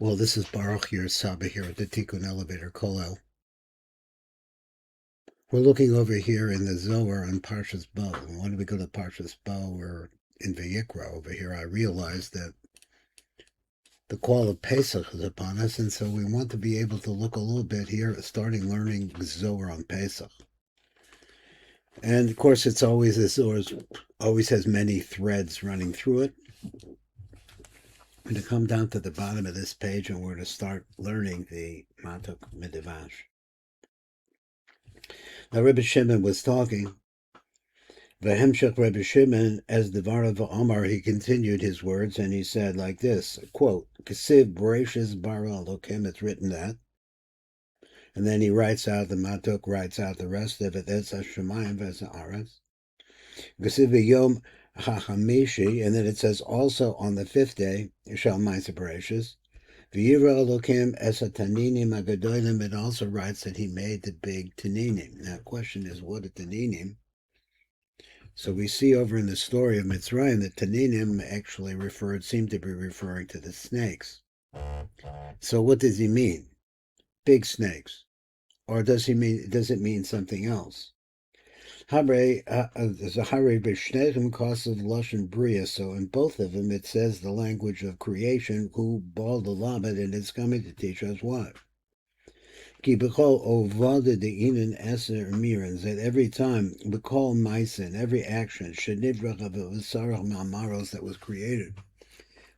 Well, this is Baruch here, Saba here at the Tikkun Elevator Kollel. We're looking over here in the Zohar on Parshas Bo. And when we go to Parshas Bo, we're in Vayikra over here. I realized that the call of Pesach is upon us, and so we want to be able to look a little bit here, starting learning Zohar on Pesach. And of course, it's always, the Zohar always has many threads running through it. We're going to come down to the bottom of this page, and we're going to start learning the Matok Midivash. Now, Rebbe Shimon was talking. Vehemshech Rebbe Shimon, as the Varav Omar, he continued his words, and he said like this, quote, Kesiv Bereshis bara Elokim, it's written that. And then he writes out, the Matok writes out the rest of it, that's Hashemayim v'Haaretz. Kesiv Yom HaChamishi, and then it says also on the fifth day, Shal Ma'aser Bereshis. V'yira Elokim es Taninim Agadolim, it also writes that he made the big Taninim. Now, the question is, what are Taninim? So we see over in the story of Mitzrayim that Tanim actually seem to be referring to the snakes. So what does he mean? Big snakes. Or does it mean something else? Zohar b'shnechem kasav lashon bria. So in both of them it says the language of creation, who bal lamed, and it's coming to teach us what? Ki b'chol ovada de'inan eser mirans, that every time, b'chol maisin, every action, shenivrach avosarach ma'amaros, that was created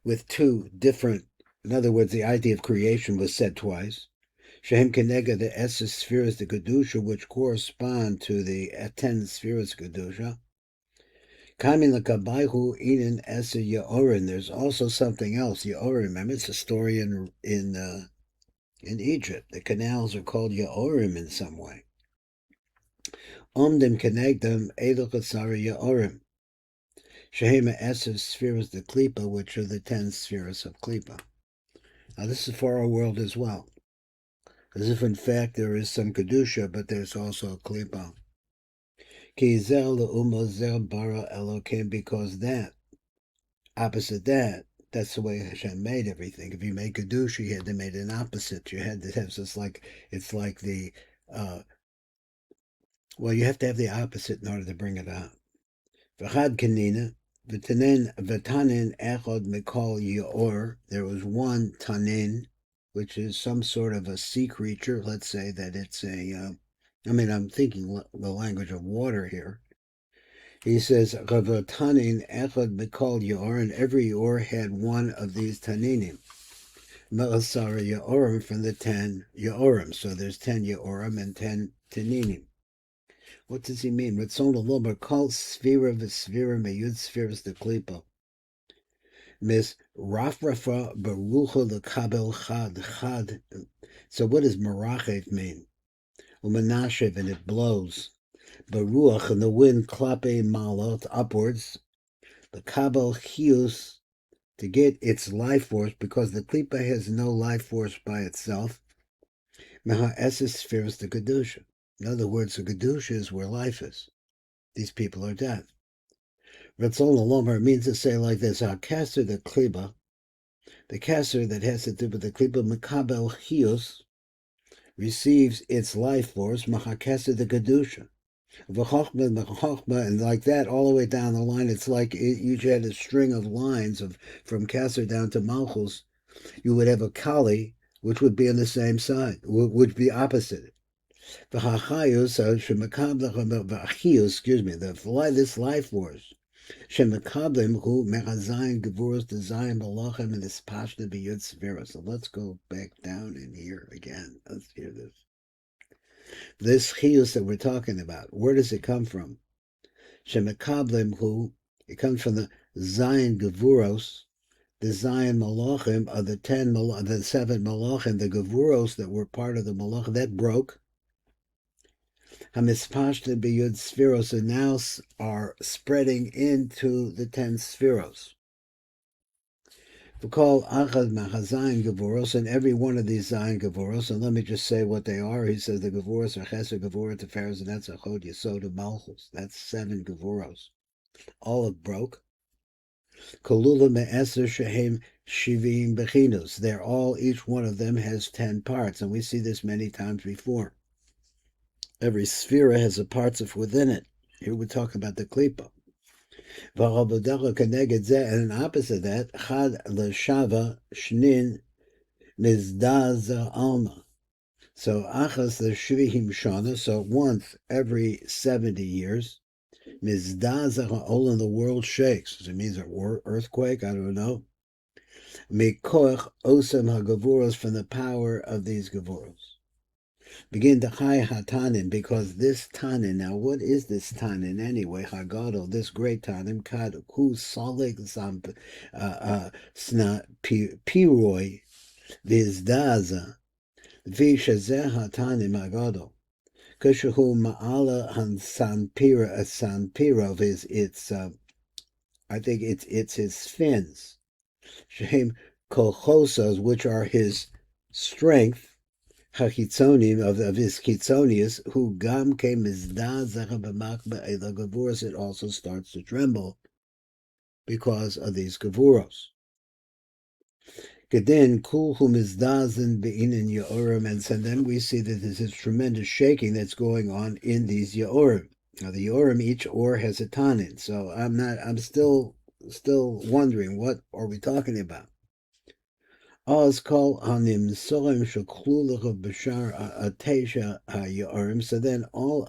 with two different, in other words, the idea of creation was said twice. Shehem kenega the eser spheres the kedusha, which correspond to the 10 spheres kedusha. Kamin l'kabayhu inan eser yaorin. There's also something else. Yaorin, remember, it's a story in Egypt. The canals are called Yaorim in some way. Omdim kenegdem edochasara Yaorim. Shehema esav spheres the klipa, which are the 10 spheres of klipa. Now this is for our world as well. As if in fact there is some kedusha, but there's also a klipa. Ki zel le'uma zel bara Elokim, because that, opposite that, that's the way Hashem made everything. If you make kedusha, you had to make an opposite. You had to have it's like the well, you have to have the opposite in order to bring it out. V'chad kanina, v'tanin echad mikol yaor. There was one tanin, which is some sort of a sea creature. Let's say that it's I'm thinking the language of water here. He says, v'tanin echad mikol yaor, and every yaor had one of these taninim. Me'asara yaorim, from the 10 yaorim. So there's 10 yaorim and 10 taninim. What does he mean? Ratzon l'lomer kol sfira v'sfira meyud sfiras the klipa. Mis rafrafa barucha l'kabel chad. So what does marachet mean? Umanashev, and it blows. Baruach, and the wind klape malot, upwards. The kabel chius, to get its life force, because the klipa has no life force by itself. Meha eses sfiras the kedusha. In other words, the kedusha is where life is. These people are dead. Ratzon l'lomer means to say like this: Ha'kaser the kliba, the kaser that has to do with the kliba, mekabel chius, receives its life force, machakaser the kedusha, v'chochma, and like that all the way down the line. It's like you had a string of lines from kaser down to malchus. You would have a kali, which would be on the same side, would be opposite. V'hachayus excuse me, this life force. Shemekablim hu mechazayin gevuros dezayin malachim and this pashna b'yud svira. So let's go back down in here again. Let's hear this. This chiyus that we're talking about, where does it come from? Shemekablim hu, it comes from the zayin gevuros, the zayin malachim of the 7 malachim, the gevuros that were part of the malachim that broke. Hamispashta b'yud spheros, and now are spreading into the 10 spheros. We call achad machazayin gevuros, and every one of these zayin gevuros, and let me just say what they are. He says the gevuros are chesed, gevurah, teferes, and that's achod yesod malchus. That's 7 gevuros. All have broke. Kolula me'eser shehem Shivim Bechinus. They're all, each one of them has 10 parts, and we see this many times before. Every sphere has a parts of within it. Here we talk about the klipa. And opposite of that, Chad L'Shava Shnin Mizdaza Alma. So Achas the Shvihim Shana, so once every 70 years, Mizdaza Ha'olam, the world shakes. Does it mean an earthquake? I don't know. Mikoch Osam HaGavuros, from the power of these Gavuros. Begin to Chai HaTanim, because this Tanin, now what is this Tanin anyway? Hagadol, this great Tanim, Kad Hu Salig Sam Sna Piroi Vizdaza Vishazeh HaTanim Hagadol. Kashahu Ma'ala Sanpirov is its I think it's his fins. Shem Kolchosos, which are his strength. Hachitzonim of his chitzonius, who gam came the gavuros, it also starts to tremble because of these gavuros. Gedin kul hu mizdazin beinin Yoram, and so then we see that there's this tremendous shaking that's going on in these Yoram. Now the Yoram, each or has a tanin, so I'm still wondering, what are we talking about? Oz call hanim sorim shaklulach of bashar atesha hayorim. So then all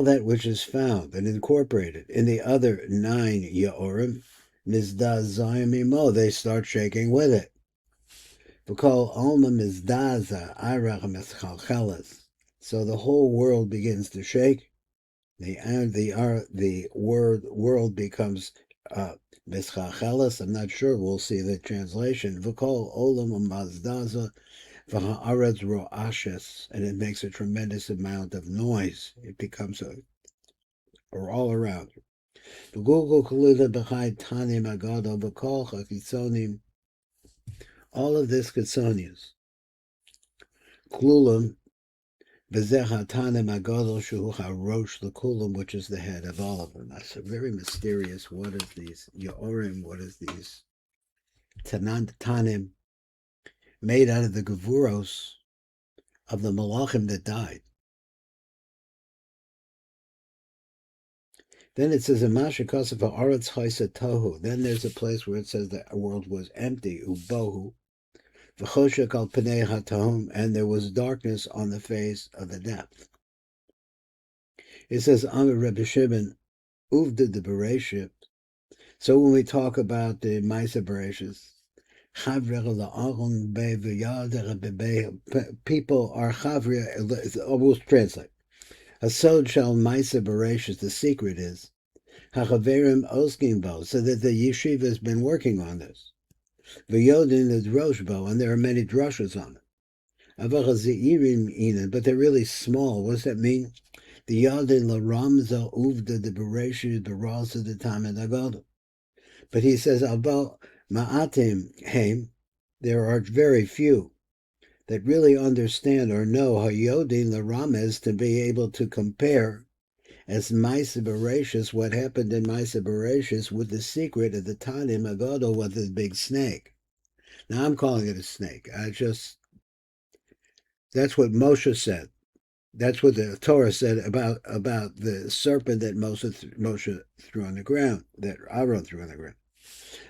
that which is found and incorporated in the other 9 yorim, mizdazayim, they start shaking with it. Because alma mizdaza irach meschalchelas. So the whole world begins to shake. The world becomes Meschachelas. I'm not sure. We'll see the translation. V'kol olam mazdaza v'ha'aretz ro'ashes, and it makes a tremendous amount of noise. It becomes or all around. V'gugul kalida b'chai tanim agado v'kol chakitzonim. All of this kitzonius. Klulim v'zeh tanim agado shuhu harosh l'kulim, which is the head of all of them. That's very mysterious. What is these Yorim? What is these Tanim, made out of the Gavuros of the Malachim that died? Then it says, Amasha Kosefa Aretz Chaisa Tohu. Then there's a place where it says the world was empty, Ubohu, V'choshek al Pnei HaTahum, and there was darkness on the face of the depth. It says, Amir Rebbe Shimon, Uvda de Bereshit. So when we talk about the Maisa Bereshit, people are chavria. We'll translate. Hasod shal Maisa Bereshit. The secret is hachaverim oskim bo, so that the yeshiva has been working on this. V'yodin the Rosh bo, and there are many drushes on it. But they're really small. What does that mean? The yodin la ramza uvda de Bereshit berasa de tamed agadol. But he says, Abal Ma'atim Haim, there are very few that really understand or know Hayodin Larames, to be able to compare as Maisa Bereshis, what happened in Maisa Bereshis, with the secret of the Tanim Agodo with the big snake. Now I'm calling it a snake. That's what Moshe said. That's what the Torah said about the serpent that Moshe threw on the ground, that Aaron threw on the ground.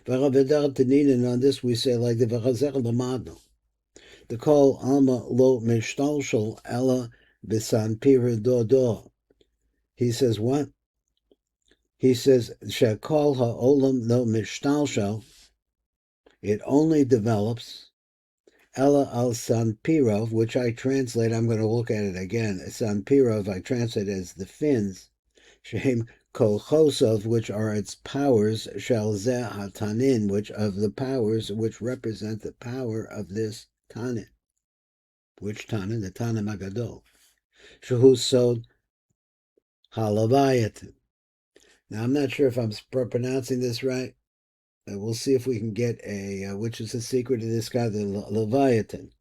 And on this we say like the call alma lo mishtalshal ella bisan pira do. He says what? He says shakol ha'olam lo mishtalshal. It only develops ella al san pirov, which I translate. I'm going to look at it again. San pirov I translate as the fins. Shem kolchosov, which are its powers, shall zeh hatanin, which of the powers which represent the power of this tanin. Which tanin? The tanim agadol. Shehu sod halavayatin. Now I'm not sure if I'm pronouncing this right. We'll see if we can get which is the secret of this guy, the Leviathan.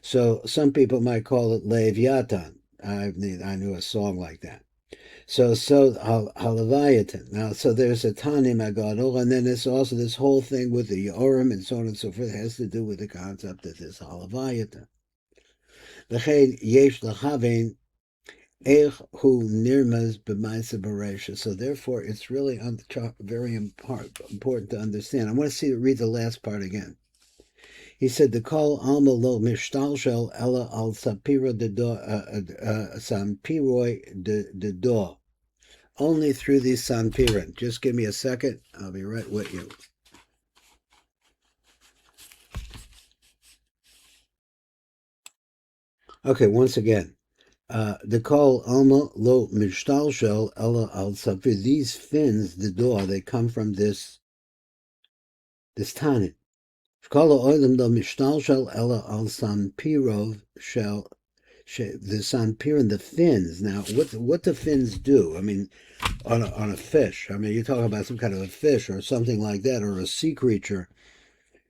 So some people might call it Leviathan. I knew a song like that. So Halavayatin. Now, so there's a Tanim Agadol, and then there's also this whole thing with the Yorim and so on and so forth. It has to do with the concept that there's Halavayatin. V'chein yesh lachavein ech hu nirmaz b'maisa bereisha. So therefore, it's really very important to understand. I want to read the last part again. He said, "The kol alma lo mishtalshel ella al sapira de do sampiroi de do." Only through these sanpirin. Just give me a second. I'll be right with you. Okay, once again. The call alma lo mishtalshel ella al sapir. These fins, the door, they come from this tanin. Shkala oilam lo mishtalshel ella al sampirov shel the sanpirin, the fins. Now, what the fins do? I mean, on a fish. I mean, you're talking about some kind of a fish or something like that, or a sea creature.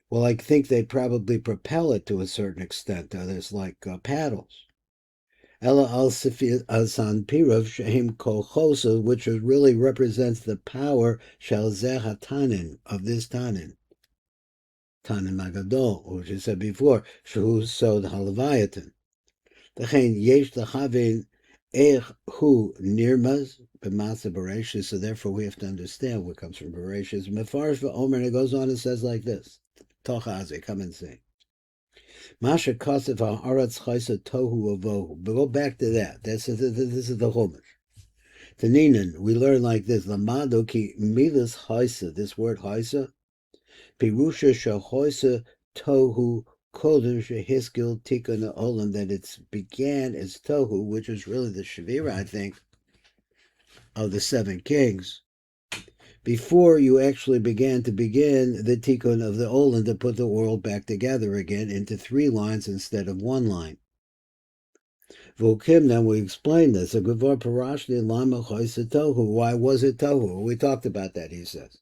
Well, I think they probably propel it to a certain extent. There's like paddles. Ella al san pirav shehem kolchosa, which really represents the power shel zeh tanin, of this tanin magadol, which I said before, shehu sod halavayatin. Dechein yesh lachavin ech hu nirmaz b'masa bereshis. So therefore, we have to understand what comes from bereshis. Mefarsh v'omer, and it goes on and says like this. Tochaze, come and see. Masha Kosef Haaretz Chaysa Tohu Avohu. But go back to that. This is the Chumash. Nisan, we learn like this. Lamado ki milas Chaysa. This word Chaysa. Pirusha Shahoysa Tohu Chodesh Hiskil Tikkun Olam. That it began as Tohu, which is really the Shavira, I think, of the seven kings, before you actually begin the tikkun of the Olam, to put the world back together again into 3 lines instead of 1 line. V'ukim, then we explain this. A Gavor Pirush Lama Chaysa Tohu. Why was it Tohu? We talked about that, he says.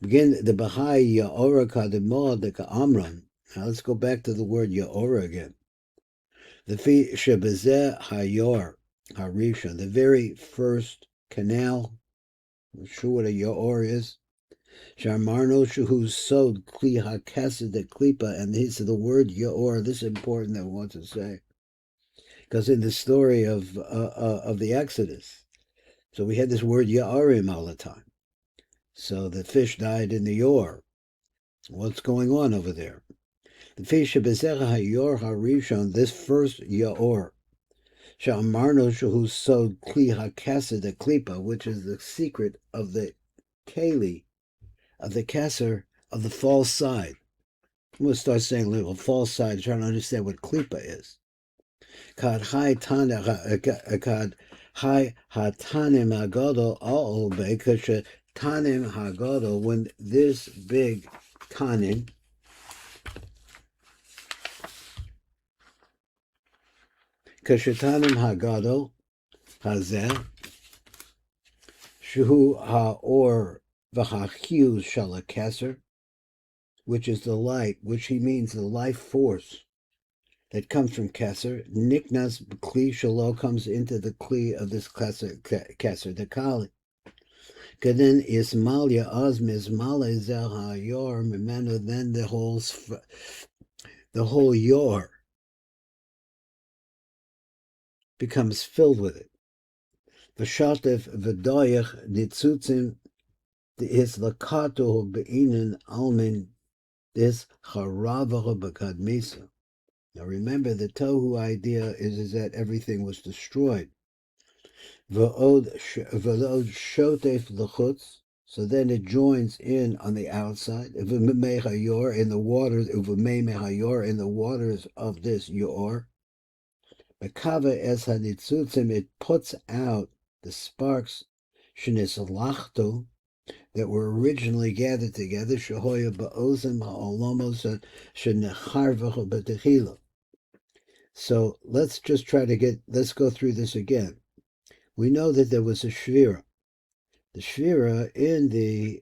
Begin the Bahai Yorah Kadimah de Ka'amran. Now let's go back to the word Yorah again. The Fi Shebezeh Hayor Harisha, the very first canal. I'm sure what a Yorah is. Shamarno Shuhu Sod Kli HaKesed de Klipa, and these are the word Yorah. This is important that we want to say, because in the story of the Exodus, so we had this word Ya'arim all the time. So the fish died in the Yor. What's going on over there? The fish Bezecha HaYor HaRishon, this first Yor, Sha'amarno Shuhu Sod Kli HaKesed de Klipa, which is the secret of the Keli, of the Keser, of the false side. I'm going to start saying a little false side, trying to understand what Klipa is. Kad hai hatanim hagadol all because tanim hagadol, when this big tanim, kashanim hagadol hazeh shuhu haor v'hachius shalakeser, which is the light, which he means the life force that comes from Keser. Niknas Kli Shalo comes into the Kli of this Keser, the Kali. Kadin Ismalia Ozm Ismala Zel HaYor Mimenu, then the whole Yor becomes filled with it. V'shatef V'doyach Nitzutzim is Lakato Be'inin Almin this Charavacha B'Kadmisa. Now remember, the Tohu idea is that everything was destroyed. V'od shotef l'chutz, so then it joins in on the outside. V'mei hayor, in the waters, v'mei hayor, in the waters of this yor. B'kava es hanitzutzim, it puts out the sparks shenislachto, that were originally gathered together. Shehoya ba'ozim ha'olomos shenecharvach b'techila. So let's just let's go through this again. We know that there was a shvira. The shvira, in the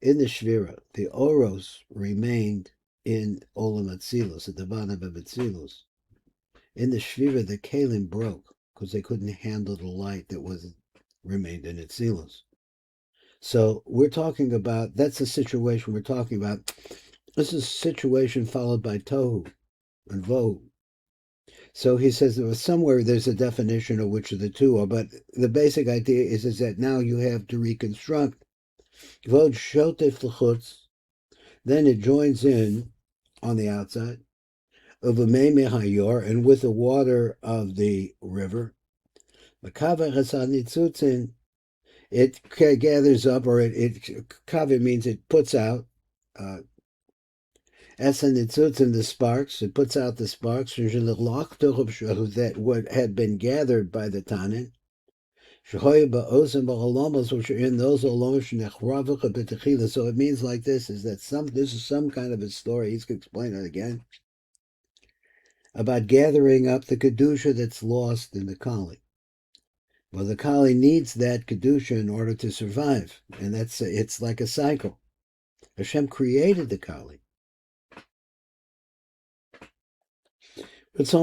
shvira, the oros remained in Olam Atzilus, the Devana B'Atzilus. In the shvira, the kalim broke because they couldn't handle the light that was remained in Atzilus. So we're talking about, that's the situation we're talking about. This is a situation followed by Tohu and Vohu. So he says there was somewhere there's a definition of which of the two are, but the basic idea is that now you have to reconstruct Vod Shotef L'chutz, then it joins in on the outside of a Meimei Hayor, and with the water of the river, Makava Chasad Nitzutzin, it gathers up, or kava means it puts out, Esa Nitzutzin, the sparks, it puts out the sparks, that what had been gathered by the Tanin, which are in those olomas. So it means like this, is that this is some kind of a story, he's going to explain it again, about gathering up the Kedusha that's lost in the Kali. Well, the Kali needs that Kedusha in order to survive, and it's like a cycle. Hashem created the Kali. Because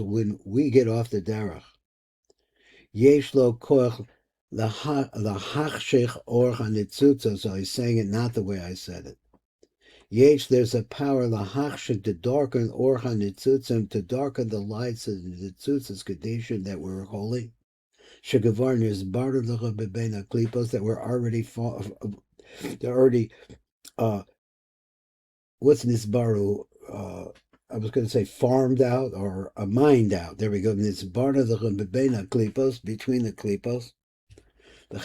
when we get off the derech, yesh lo koach lahachshech or hanitzutza. So he's saying it not the way I said it. Yesh, there's a power lahachshech to darken or hanitzutza, to darken the lights of the nitzutzas kedusha that were holy. Shegavar is barter bebena klipos that were already what's nisbaru? I was going to say farmed out or mined out. There we go. Nisbarna the bebena klipos, between the klipos. And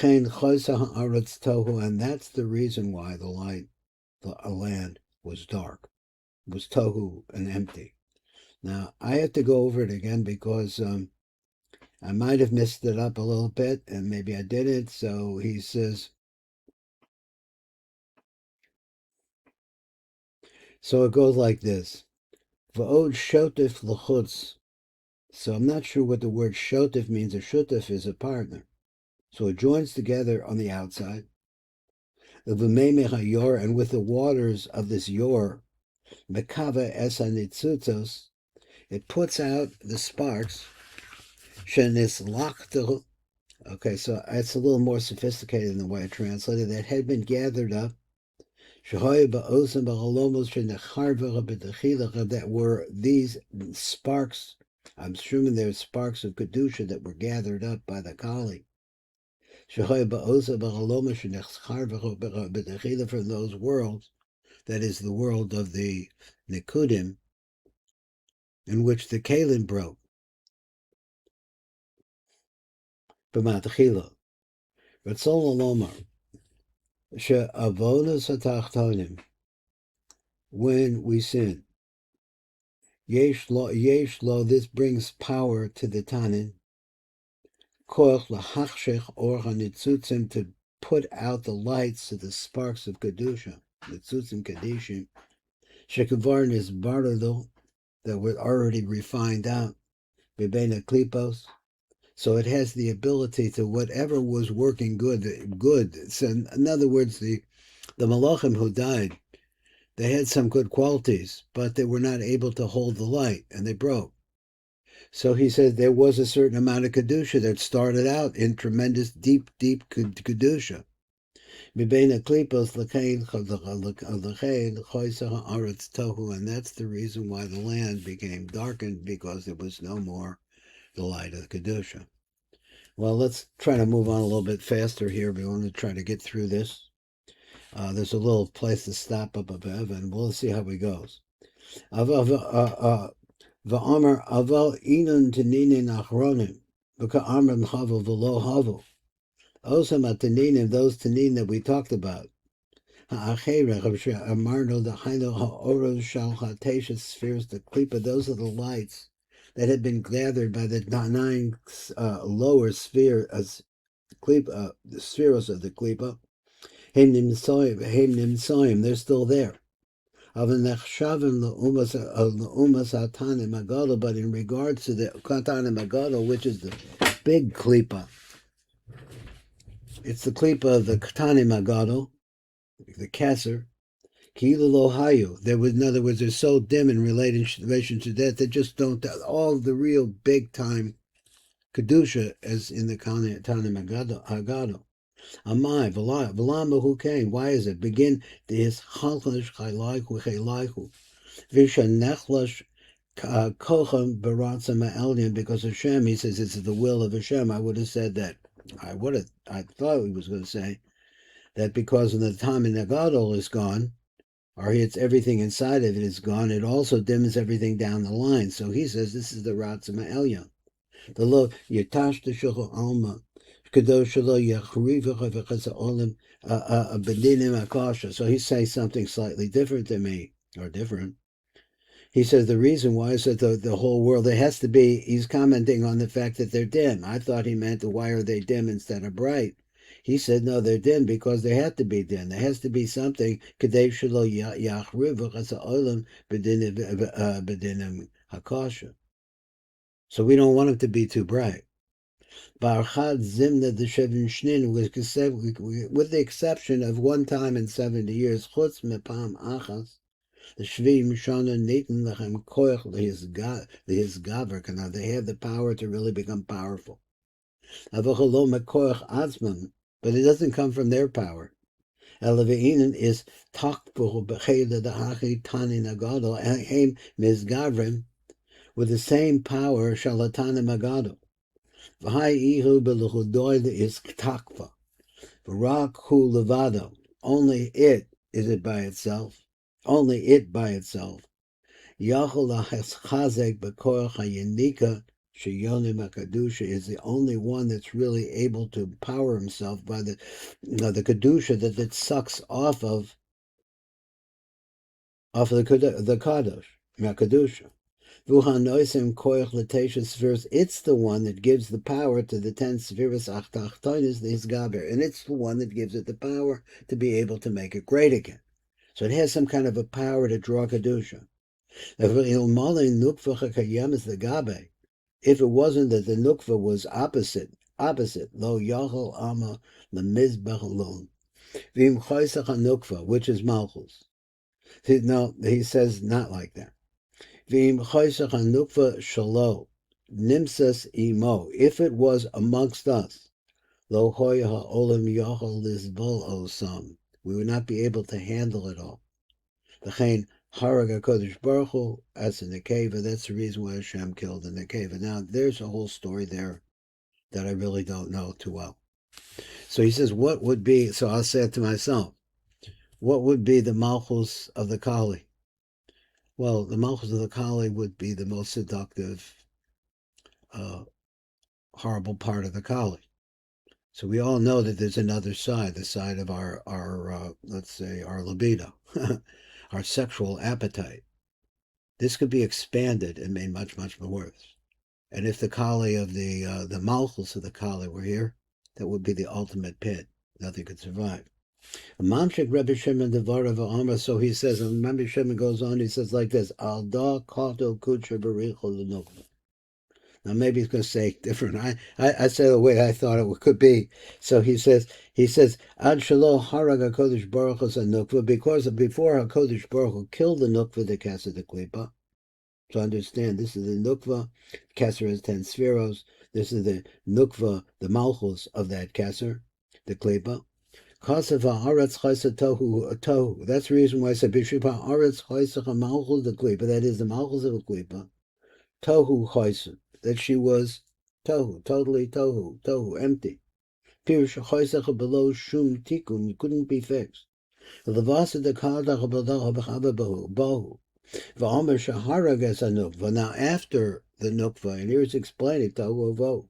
that's the reason why the land was dark, was tohu and empty. Now I have to go over it again because I might have messed it up a little bit, and maybe I didn't. So he says. So it goes like this. V'od shotif l'chutz. So I'm not sure what the word shotif means. A shotif is a partner. So it joins together on the outside. Yor, and with the waters of this yor, mekava esa nitzutzos, it puts out the sparks. Shenis lachtel. Okay, so it's a little more sophisticated than the way I translated. That had been gathered up. That were these sparks. I'm assuming they're sparks of Kedusha that were gathered up by the Kali. From those worlds, that is the world of the Nikudim, in which the Kalim broke. B'matachila. Ratzol Lomar. She'avonos hatachtonim. When we sin. Yesh lo, this brings power to the Tanin. Koch lahachshech or hanitzutzim, to put out the lights to the sparks of Kedusha, nitzutzim kedishim. Shekavarn is barado, that were already refined out, bebena klipos. So it has the ability to whatever was working good. So in other words, the malachim who died, they had some good qualities, but they were not able to hold the light, and they broke. So he said there was a certain amount of Kedusha that started out in tremendous, deep Kedusha. And that's the reason why the land became darkened, because there was no more the light of Kedusha. Well, let's try to move on a little bit faster here. We want to try to get through this. There's a little place to stop up above, and we'll see how it goes. V'amar aval inun teninin achronim v'ka'amrim chavel v'lo havel. Osam ateninim, those tenin that we talked about. Ha'acherech amarno d'haino ha'oros shal ha'teshes spheres the klipa. Those are the lights that had been gathered by the 9 lower spheres, the spheres of the klipa. Heim nimsoim, they're still there. But in regards to the Tanim Agado, which is the big klipa, it's the klipa of the Tanim Agado, the Kesser, Ki'ilu lo hayu. There was, in other words, they're so dim in relation to that, they just don't, all the real big time Kedusha, as in the Tanim Hagado. Amai, Velama, who came? Why is it? Begin this Chalchlish Chaylaihu Chaylaihu. Visha Nechlash Kochem Baratzam Elyon, because Hashem, he says it's the will of Hashem. I would have said that. I thought he was going to say that because when the Tanim Hagado is gone, or it's everything inside of it is gone, it also dims everything down the line. So he says this is the Ratzam Elyon. The lo yitash the shul alma kadosh lo yachrivacha v'chasa olim bedinim akasha. So he says something slightly different than me, or different. He says the reason why is that the whole world, there has to be, he's commenting on the fact that they're dim. I thought he meant why are they dim instead of bright. He said no, they're dim because they have to be dim. There has to be something kadosh lo yachriv v'chasa olim bedinim akasha. So we don't want them to be too bright. Barchad Zimna the Shevin Shnin, with the exception of one time in 70 years, Chutz Mepam Achas, the Shvi Mishana Natan Lechem Koich Lehis Gaver, now they have the power to really become powerful. Avachalo Mekoich Atzman, but it doesn't come from their power. Eleveinen is Takbuch Becheda the Hachi Tanin Agado, Heim Mizgavrim, with the same power Shalatanim Agado. V'ha'ihu b'lechudoy is takva. V'rak hu levado. Only it is it by itself. Only it by itself. Yachol ha'chazek b'koach ha'yenika sheyonim ha'kedusha is the only one that's really able to power himself by the kedusha that it sucks off of the kadosh, ha'kedusha. It's the one that gives the power to the 10 Sefiras Achtachtonis, the Hisgaber, and it's the one that gives it the power to be able to make it great again. So it has some kind of a power to draw Kedusha. If it wasn't that the Nukva was opposite, Lo Yachol Ama the Mizbech alone. Vim Choisach HaNukva, which is Malchus. No, he says not like that. V'im choisach hanukva shalo nimsas imo. If it was amongst us, lo hoy ha'olam yachol lizbol osam, we would not be able to handle it all. V'chein harag HaKodesh Baruch Hu as in the Nekeva. That's the reason why Hashem killed the Nekeva. Now there's a whole story there that I really don't know too well. So he says, what would be? So I'll say it to myself. What would be the malchus of the Kali? Well, the malchus of the Kali would be the most seductive, horrible part of the Kali. So we all know that there's another side, the side of our let's say, our libido, our sexual appetite. This could be expanded and made much, much worse. And if the Kali of the malchus of the Kali were here, that would be the ultimate pit. Nothing could survive. Mamshik Rebbe Shimon Devar of Amar, so he says, and Rebbe Shimon goes on, he says like this, Al da kato kutra bericho l'nukva. Now maybe he's going to say different. I say the way I thought it could be. So he says, Ad shalo harag HaKodesh Baruch Hu nukva, because before HaKodesh Baruch Hu killed the nukva, the Kesser the Klipa. So understand, this is the nukva, Kesser has 10 spheros. This is the nukva, the malchus of that Kesser, the Klipa. That's the reason why I said Bishipa Aretz Chaysacha Malchus the Klipa, that is the Malchus of the Klipa, Tohu Chaysa, that she was Tohu, totally Tohu, empty. Pirush Chaysacha below Shum Tikkun, couldn't be fixed. Levasa the Kadach Bohu. V'Omer Shahara Gesanukva. Now after the Nukva, and here's explaining Tohu Vo.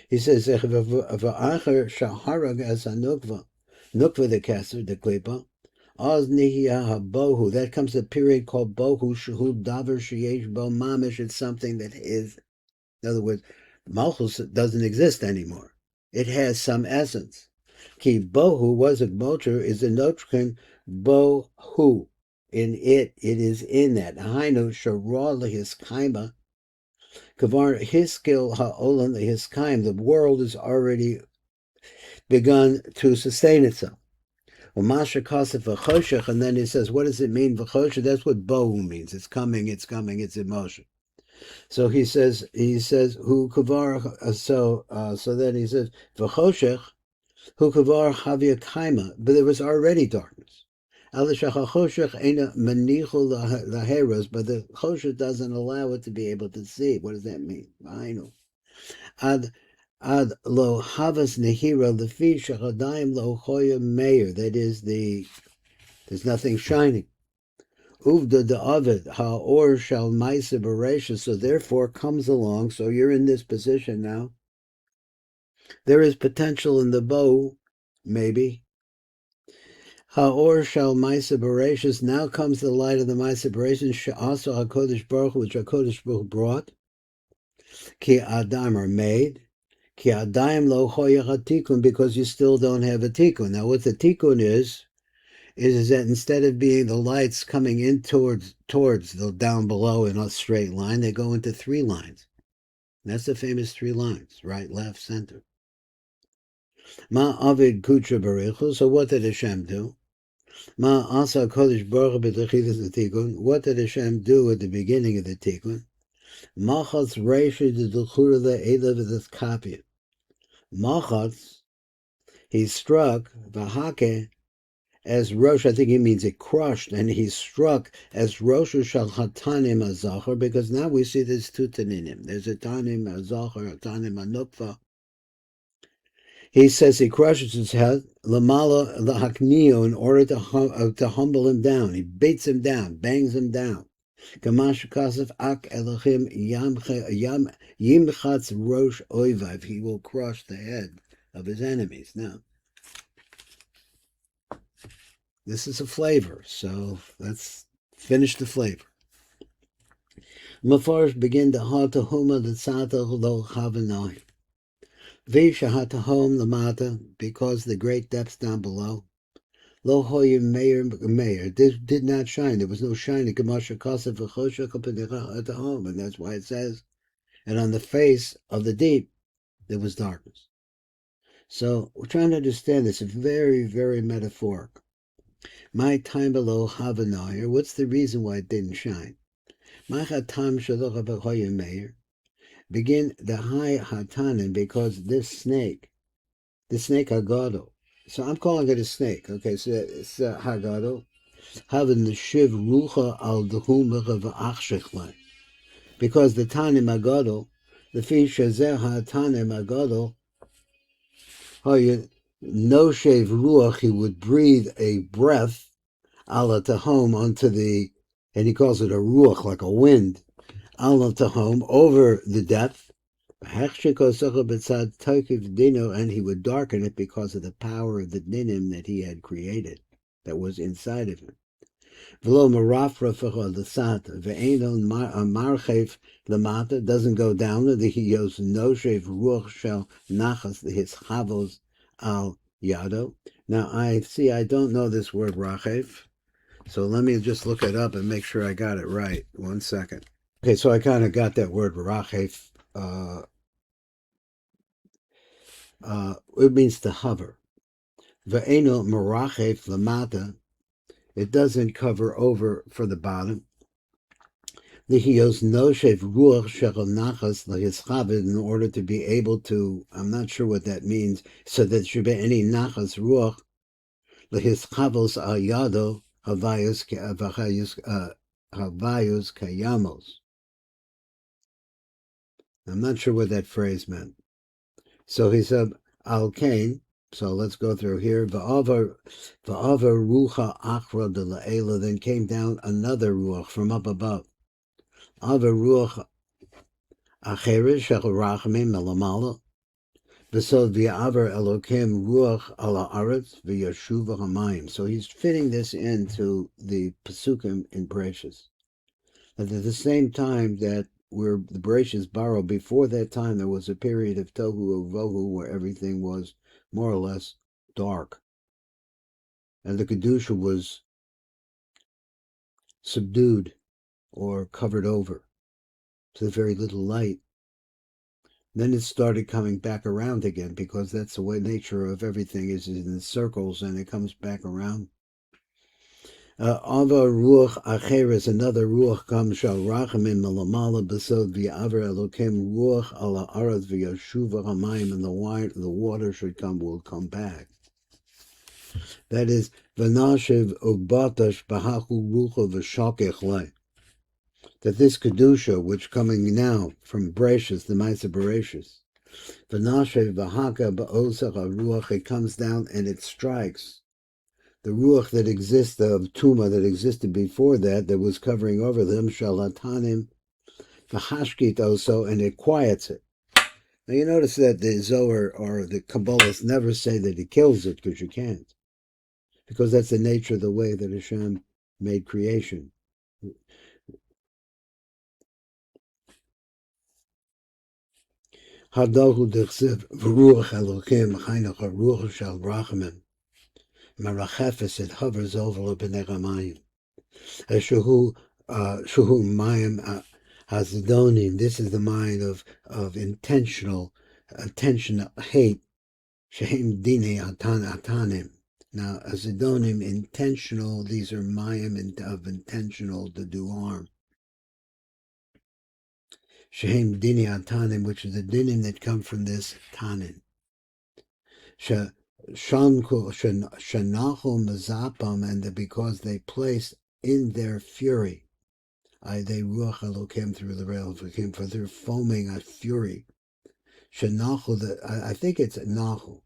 He says, V'Acher Shahara Gesanukva. Nukva the Kesser, the Klipa, Oz Nihya Bohu. That comes a period called Bohu Shahu Davar Sheyesh Bo Mamish. It's something that is, in other words, Malchus doesn't exist anymore. It has some essence. Ki Bohu was a Gmocher is a Notchkin Bohu. In it is in that. Hainu Sharah Lehis Kaima. Kavar his skill Ha'olam Lehis Kaim. The world is already begun to sustain itself. Umasha kasef v'choshech, and then he says, what does it mean v'choshech? That's what bohu means. It's coming, it's in motion. So he says, who kavar. So then he says v'choshech hu kavar havia kaima, but there was already darkness. But the choshech doesn't allow it to be able to see. What does that mean? Ad lo havas nehira lefi shechadayim lo choya meir. That is there's nothing shining. Uvda de avid haor shal maisa beresha. So therefore comes along. So you're in this position now. There is potential in the bow, maybe. Haor shal maisa beresha. Now comes the light of the maisa beresha. Also HaKodesh Baruch Hu, which HaKodesh Baruch Hu brought. Ki adam are made. Ki adayim lo choya hatikun, because you still don't have a tikkun. Now what the tikkun is that instead of being the lights coming in towards the down below in a straight line, they go into 3 lines. That's the famous 3 lines, right, left, center. Ma avid kutra barichu. So what did Hashem do? Ma asa kodesh baruch b'techilas tikkun. What did Hashem do at the beginning of the tikkun? Machatz reisha de duchura le'ela v'deskapia. Machatz, he struck v'hake as Rosh. I think he means it crushed, and he struck as Rosh shal Tanim HAZOHAR, because now we see there's 2 Tanim. There's a Tanim HAZOHAR, a Tanim HaNukva. He says he crushes his head, Lamala lahaknio, in order to humble him down. He beats him down, bangs him down. Kamash kasef ak Elohim yimchatz rosh oivav. He will crush the head of his enemies. Now, this is a flavor, so let's finish the flavor. Mafarish begin to hatahuma the tzata lo chavanoi. Vishahatahom lamata, because the great depths down below. Lo hoyim meir. This did not shine. There was no shining. Kamasha kasef v'choshech hatahom, and that's why it says, and on the face of the deep there was darkness. So we're trying to understand this. It's very, very metaphoric. My time below Havanayir. What's the reason why it didn't shine? My hatam shaloch v'choyim meir. Begin the high hatanim, because this snake Hagado. So I'm calling it a snake. Okay, so it's Hagado. Having the shiv rucha al dehumecha v'achshechlai. Because the Tanim Hagado, the fish shazeh hatanim Hagado, no shev ruach, he would breathe a breath ala tahom onto the, and he calls it a ruach, like a wind, ala tahom, over the depth. And he would darken it because of the power of the dinim that he had created, that was inside of him. Doesn't go down. The hiyos noshev ruach shel nachas his chavos al yado. Now I don't know this word rachev, so let me just look it up and make sure I got it right. 1 second. Okay, so I kind of got that word rachev. It means to hover. Ve'eno merachef lamata. It doesn't cover over for the bottom. Lihios noshev ruach shechel nachas lehischaved, in order to be able to, I'm not sure what that means, so that there should be any nachas ruach lehischavos al yado havayos kayamos. I'm not sure what that phrase meant. So he said, Al Kain, so let's go through here. Va'ava rucha achra de la'ela, then came down another ruach from up above. Ava ruach acherish shechel rachamim melamala. V'sod v'avar elokim ruach ala aretz v'yashuva hamayim. So he's fitting this into the Pesukim in Bereshis. At the same time that where the Bereshis borrowed, before that time there was a period of tohu vohu where everything was more or less dark, and the kedusha was subdued or covered over, so very little light. Then it started coming back around again, because that's the way nature of everything is in circles, and it comes back around. Ava ruach acheres, another ruach comes shal rachamim malamala besod v'yaver elokim ruach ala aretz v'yashuva hamayim, and the water will come back. That is v'nashiv ubatash bahachu rucha v'shakech lei. That this kedusha, which coming now from Bereshis, the Ma'aser Bereshis, v'nashiv v'haka ba'osach ruach, it comes down and it strikes the ruach that exists of Tuma, that existed before that was covering over them, Tanim, v'hashkit also, and it quiets it. Now you notice that the Zohar or the Kabbalists never say that it kills it, because you can't. Because that's the nature of the way that Hashem made creation. Hadohu dechsev v'ruach Elokim chaynach haruach shel rachamim marachefes, it hovers over l'bnei hamayim. Shuhu mayim hazidonim. This is the mind of intentional attention, hate. Shehem dine atanim. Now, hazidonim, intentional. These are mayim of intentional to do harm. Shehem dine atanim, which is the dinim that come from this tanin. Shanachu mazapam, and because they place in their fury, they ruach Elokim, through the rail of Elokim, for their foaming at fury. Shanachu, I think it's nachu.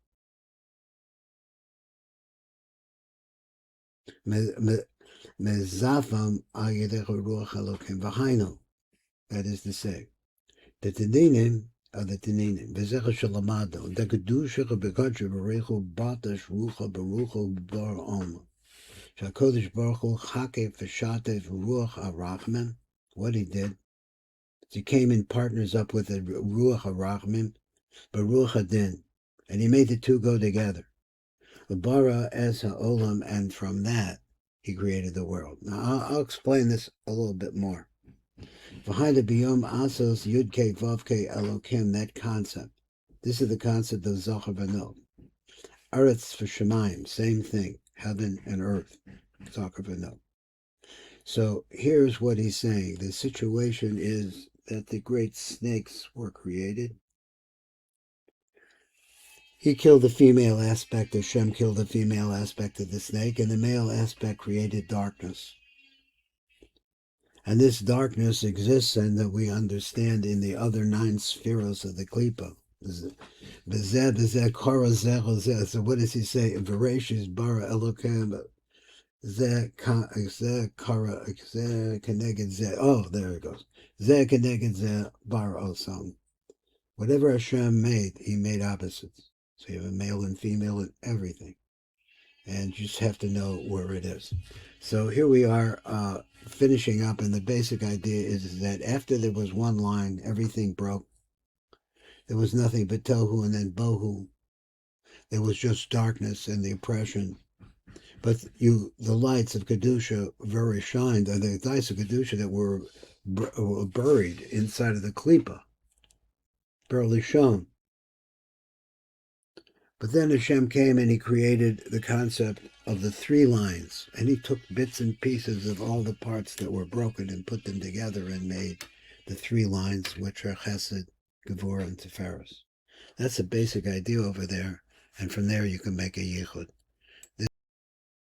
Mezafam ayedecha ruach Elokim v'hainu. That is to say, the Tanim are the Taninim. V'zecha shalamado. The kedusha b'kadra b'reichu batash rucha b'rucha bar om. Shakodesh Baruch Hu chakef v'shatev ruach arachmim. What he did, he came in partners up with the ruach arachmim, but ruach adin, and he made the two go together. Bara es ha'olam, and from that he created the world. Now I'll explain this a little bit more. V'haida biyom asos yudke vavke elokim, that concept. This is the concept of Zohar v'no. Eretz for Shemayim, same thing, heaven and earth. Zohar v'no. So here's what he's saying. The situation is that the great snakes were created. He killed the female aspect, Hashem killed the female aspect of the snake, and the male aspect created darkness. And this darkness exists, and that we understand in the other 9 spheros of the Klipa. So what does he say? Bereshis bara Elokim. Oh, there it goes. Whatever Hashem made, he made opposites. So you have a male and female and everything. And you just have to know where it is. So here we are finishing up, and the basic idea is that after there was one line, everything broke. There was nothing but tohu and then bohu. There was just darkness and the oppression. But the lights of Kedusha very shined, the lights of Kedusha that were buried inside of the Klipa, barely shone. But then Hashem came and he created the concept of the 3 lines, and he took bits and pieces of all the parts that were broken and put them together and made the 3 lines, which are Chesed, Gevurah, and Tiferes. That's the basic idea over there, and from there you can make a Yichud.